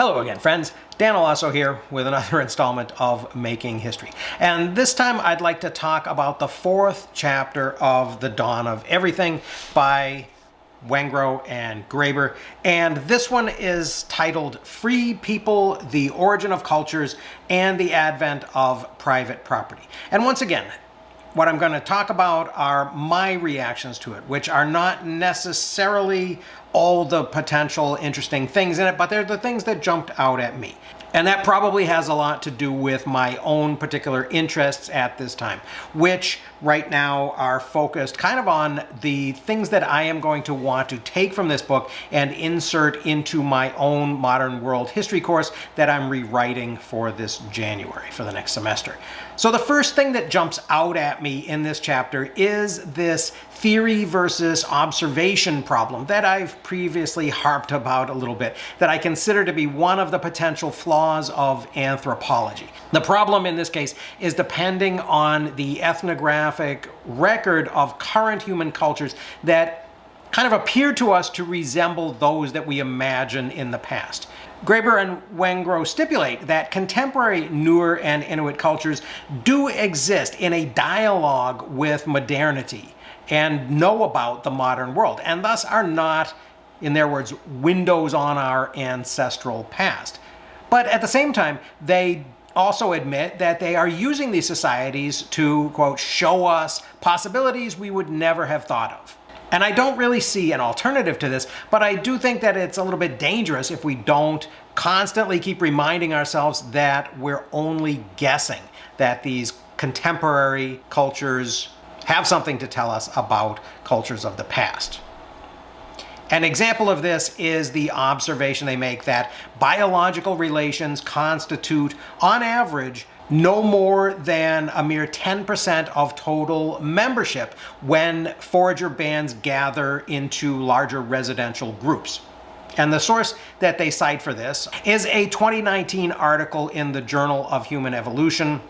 Hello again, friends. Dan Olasso here with another installment of Making History. And this time I'd like to talk about the fourth chapter of The Dawn of Everything by Wengrow and Graeber. And this one is titled Free People, the Origin of Cultures, and the Advent of Private Property. And once again, what I'm going to talk about are my reactions to it, which are not necessarily all the potential interesting things in it, but they're the things that jumped out at me. And that probably has a lot to do with my own particular interests at this time, which right now are focused kind of on the things that I am going to want to take from this book and insert into my own modern world history course that I'm rewriting for this January, for the next semester. So the first thing that jumps out at me in this chapter is this theory versus observation problem that I've previously harped about a little bit, that I consider to be one of the potential flaws of anthropology. The problem in this case is depending on the ethnographic record of current human cultures that kind of appear to us to resemble those that we imagine in the past. Graeber and Wengrow stipulate that contemporary Nur and Inuit cultures do exist in a dialogue with modernity and know about the modern world, and thus are not, in their words, windows on our ancestral past. But at the same time, they also admit that they are using these societies to, quote, show us possibilities we would never have thought of. And I don't really see an alternative to this, but I do think that it's a little bit dangerous if we don't constantly keep reminding ourselves that we're only guessing, that these contemporary cultures have something to tell us about cultures of the past. An example of this is the observation they make that biological relations constitute, on average, no more than a mere 10% of total membership when forager bands gather into larger residential groups. And the source that they cite for this is a 2019 article in the Journal of Human Evolution,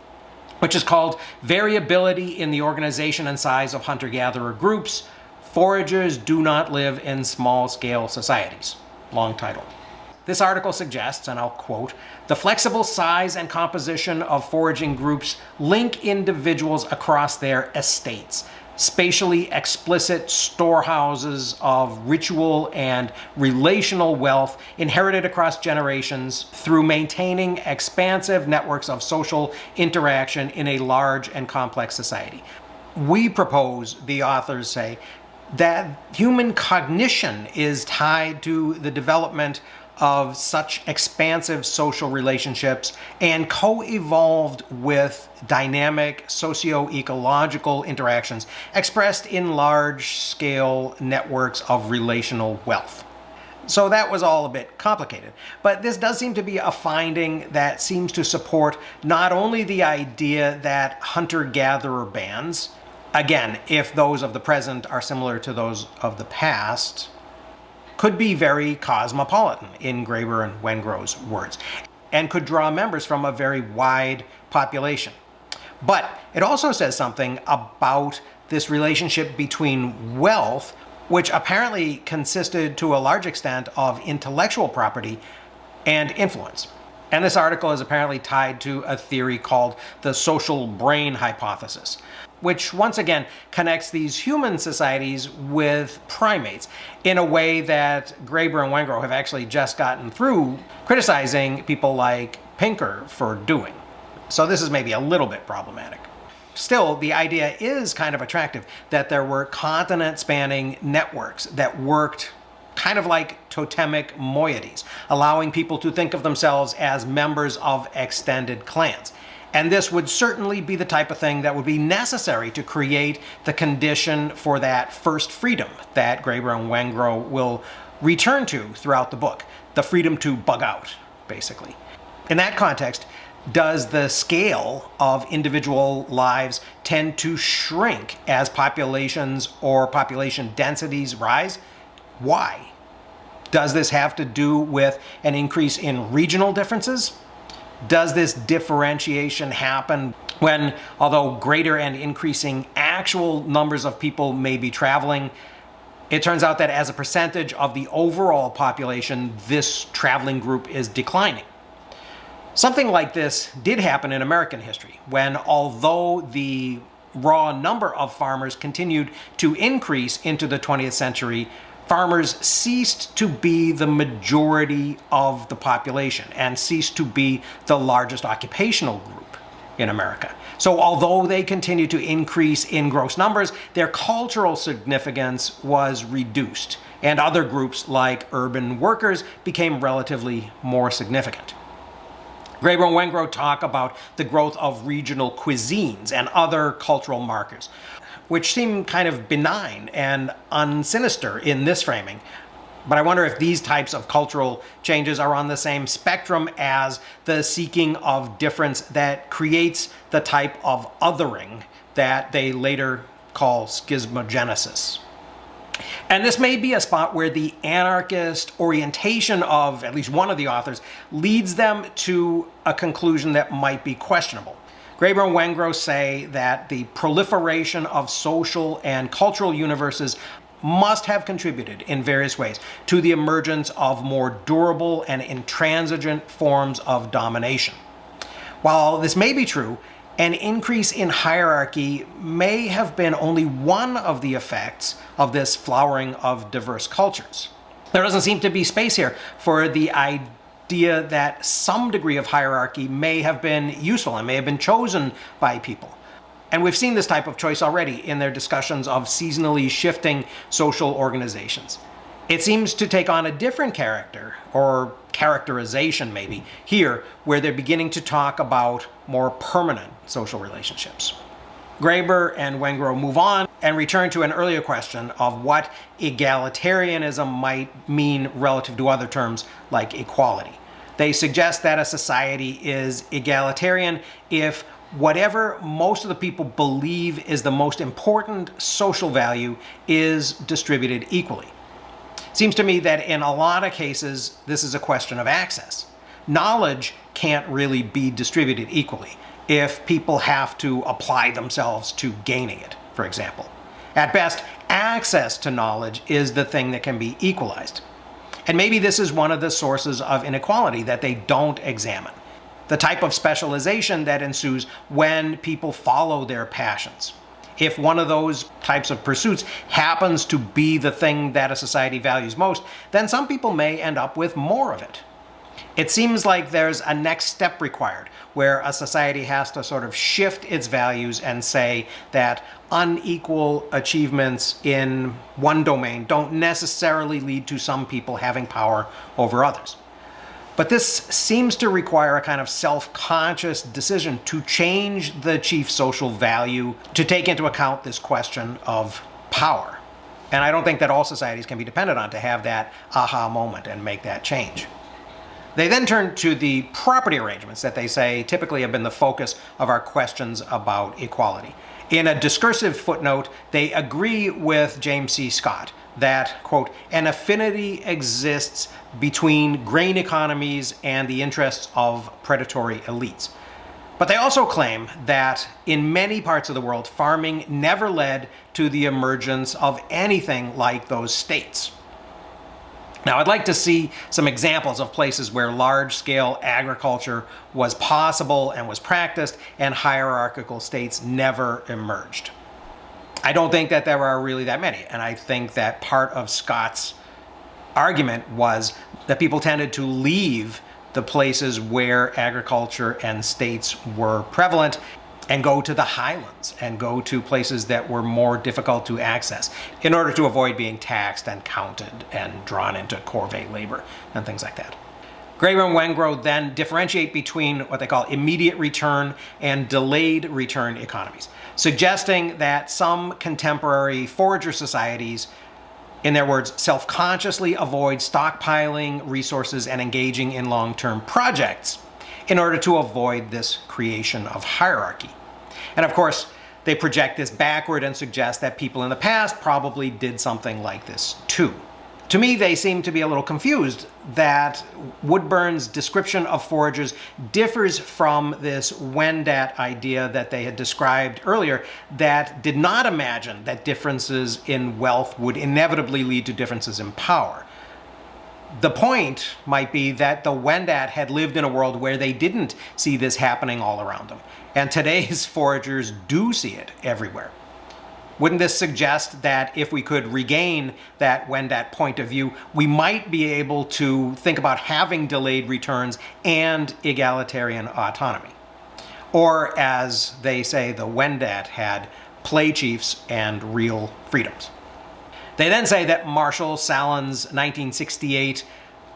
which is called Variability in the Organization and Size of Hunter-Gatherer Groups. Foragers do not live in small-scale societies. Long title. This article suggests, and I'll quote, the flexible size and composition of foraging groups link individuals across their estates, spatially explicit storehouses of ritual and relational wealth inherited across generations through maintaining expansive networks of social interaction in a large and complex society. We propose, the authors say, that human cognition is tied to the development of such expansive social relationships and co-evolved with dynamic socio-ecological interactions expressed in large-scale networks of relational wealth. So that was all a bit complicated, but this does seem to be a finding that seems to support not only the idea that hunter-gatherer bands, again, if those of the present are similar to those of the past, could be very cosmopolitan, in Graeber and Wengrow's words, and could draw members from a very wide population. But it also says something about this relationship between wealth, which apparently consisted to a large extent of intellectual property, and influence. And this article is apparently tied to a theory called the social brain hypothesis, which once again connects these human societies with primates in a way that Graeber and Wengrow have actually just gotten through criticizing people like Pinker for doing. So this is maybe a little bit problematic. Still, the idea is kind of attractive that there were continent-spanning networks that worked kind of like totemic moieties, allowing people to think of themselves as members of extended clans. And this would certainly be the type of thing that would be necessary to create the condition for that first freedom that Graeber and Wengrow will return to throughout the book. The freedom to bug out, basically. In that context, does the scale of individual lives tend to shrink as populations or population densities rise? Why? Does this have to do with an increase in regional differences? Does this differentiation happen when, although greater and increasing actual numbers of people may be traveling, It turns out that as a percentage of the overall population, this traveling group is declining. Something like this did happen in American history, when although the raw number of farmers continued to increase into the 20th century, farmers ceased to be the majority of the population and ceased to be the largest occupational group in America. So although they continued to increase in gross numbers, their cultural significance was reduced, and other groups like urban workers became relatively more significant. Graeber and Wengrow talk about the growth of regional cuisines and other cultural markers, which seem kind of benign and unsinister in this framing. But I wonder if these types of cultural changes are on the same spectrum as the seeking of difference that creates the type of othering that they later call schismogenesis. And this may be a spot where the anarchist orientation of at least one of the authors leads them to a conclusion that might be questionable. Graeber and Wengrow say that the proliferation of social and cultural universes must have contributed in various ways to the emergence of more durable and intransigent forms of domination. While this may be true, an increase in hierarchy may have been only one of the effects of this flowering of diverse cultures. There doesn't seem to be space here for the idea that some degree of hierarchy may have been useful and may have been chosen by people. And we've seen this type of choice already in their discussions of seasonally shifting social organizations. It seems to take on a different character, or characterization maybe, here, where they're beginning to talk about more permanent social relationships. Graeber and Wengrow move on and return to an earlier question of what egalitarianism might mean relative to other terms like equality. They suggest that a society is egalitarian if whatever most of the people believe is the most important social value is distributed equally. Seems to me that in a lot of cases, this is a question of access. Knowledge can't really be distributed equally if people have to apply themselves to gaining it, for example. At best, access to knowledge is the thing that can be equalized. And maybe this is one of the sources of inequality that they don't examine. The type of specialization that ensues when people follow their passions. If one of those types of pursuits happens to be the thing that a society values most, then some people may end up with more of it. It seems like there's a next step required, where a society has to sort of shift its values and say that unequal achievements in one domain don't necessarily lead to some people having power over others. But this seems to require a kind of self-conscious decision to change the chief social value to take into account this question of power. And I don't think that all societies can be depended on to have that aha moment and make that change. They then turn to the property arrangements that they say typically have been the focus of our questions about equality. In a discursive footnote, they agree with James C. Scott that, quote, an affinity exists between grain economies and the interests of predatory elites. But they also claim that in many parts of the world, farming never led to the emergence of anything like those states. Now, I'd like to see some examples of places where large-scale agriculture was possible and was practiced, and hierarchical states never emerged. I don't think that there are really that many, and I think that part of Scott's argument was that people tended to leave the places where agriculture and states were prevalent and go to the highlands and go to places that were more difficult to access in order to avoid being taxed and counted and drawn into corvée labor and things like that. Graeber and Wengrow then differentiate between what they call immediate return and delayed return economies, suggesting that some contemporary forager societies, in their words, self-consciously avoid stockpiling resources and engaging in long-term projects in order to avoid this creation of hierarchy. And of course, they project this backward and suggest that people in the past probably did something like this too. To me, they seem to be a little confused that Woodburn's description of foragers differs from this Wendat idea that they had described earlier that did not imagine that differences in wealth would inevitably lead to differences in power. The point might be that the Wendat had lived in a world where they didn't see this happening all around them, and today's foragers do see it everywhere. Wouldn't this suggest that if we could regain that Wendat point of view, we might be able to think about having delayed returns and egalitarian autonomy? Or, as they say, the Wendat had play chiefs and real freedoms. They then say that Marshall Sahlins' 1968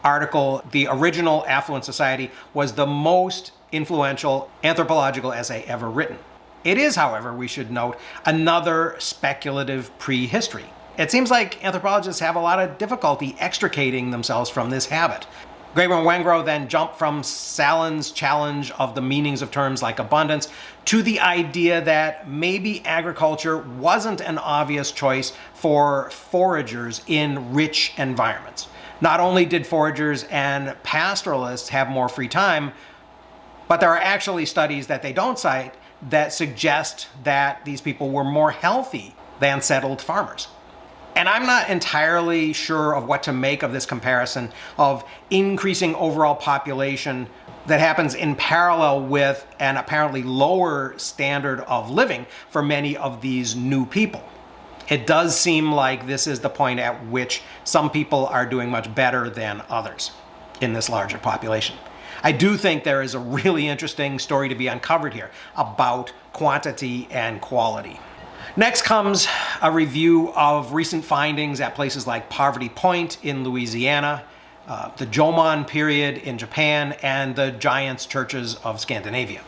article, The Original Affluent Society, was the most influential anthropological essay ever written. It is, however, we should note, another speculative prehistory. It seems like anthropologists have a lot of difficulty extricating themselves from this habit. Graeber and Wengrow then jump from Sahlins' challenge of the meanings of terms like abundance to the idea that maybe agriculture wasn't an obvious choice for foragers in rich environments. Not only did foragers and pastoralists have more free time, but there are actually studies that they don't cite that suggest that these people were more healthy than settled farmers. And I'm not entirely sure of what to make of this comparison of increasing overall population that happens in parallel with an apparently lower standard of living for many of these new people. It does seem like this is the point at which some people are doing much better than others in this larger population. I do think there is a really interesting story to be uncovered here about quantity and quality. Next comes a review of recent findings at places like Poverty Point in Louisiana, the Jomon period in Japan, and the Giants churches of Scandinavia.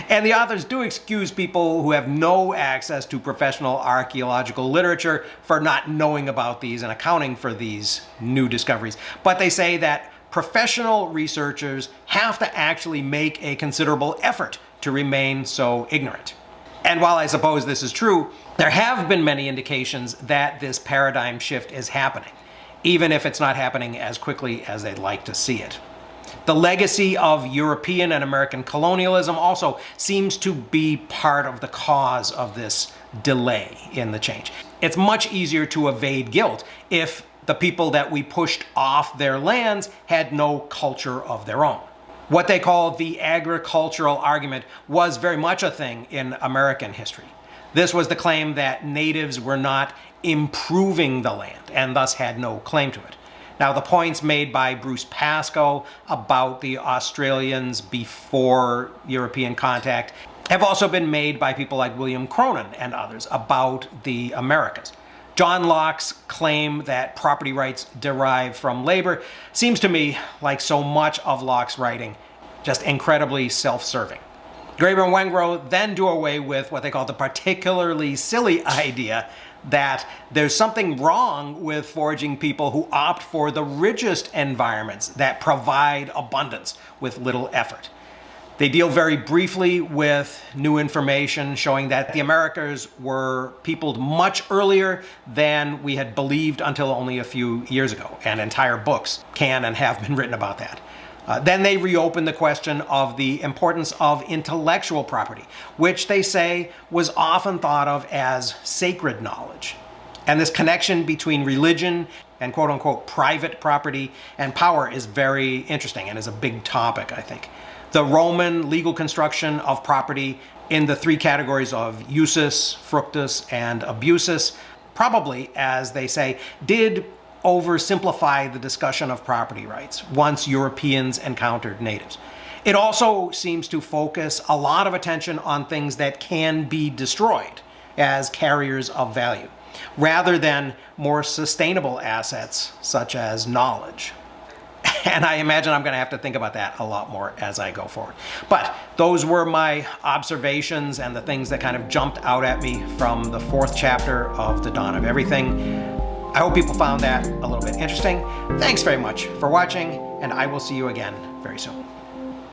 And the authors do excuse people who have no access to professional archaeological literature for not knowing about these and accounting for these new discoveries. But they say that professional researchers have to actually make a considerable effort to remain so ignorant. And while I suppose this is true, there have been many indications that this paradigm shift is happening, even if it's not happening as quickly as they'd like to see it. The legacy of European and American colonialism also seems to be part of the cause of this delay in the change. It's much easier to evade guilt if the people that we pushed off their lands had no culture of their own. What they call the agricultural argument was very much a thing in American history. This was the claim that natives were not improving the land and thus had no claim to it. Now, the points made by Bruce Pascoe about the Australians before European contact have also been made by people like William Cronin and others about the Americas. John Locke's claim that property rights derive from labor seems to me, like so much of Locke's writing, just incredibly self-serving. Graeber and Wengrow then do away with what they call the particularly silly idea that there's something wrong with foraging people who opt for the richest environments that provide abundance with little effort. They deal very briefly with new information showing that the Americas were peopled much earlier than we had believed until only a few years ago, and entire books can and have been written about that. Then they reopen the question of the importance of intellectual property, which they say was often thought of as sacred knowledge. And this connection between religion and quote-unquote private property and power is very interesting and is a big topic, I think. The Roman legal construction of property in the three categories of usus, fructus, and abusus probably, as they say, did oversimplify the discussion of property rights once Europeans encountered natives. It also seems to focus a lot of attention on things that can be destroyed as carriers of value, rather than more sustainable assets such as knowledge. And I imagine I'm going to have to think about that a lot more as I go forward. But those were my observations and the things that kind of jumped out at me from the fourth chapter of The Dawn of Everything. I hope people found that a little bit interesting. Thanks very much for watching, and I will see you again very soon.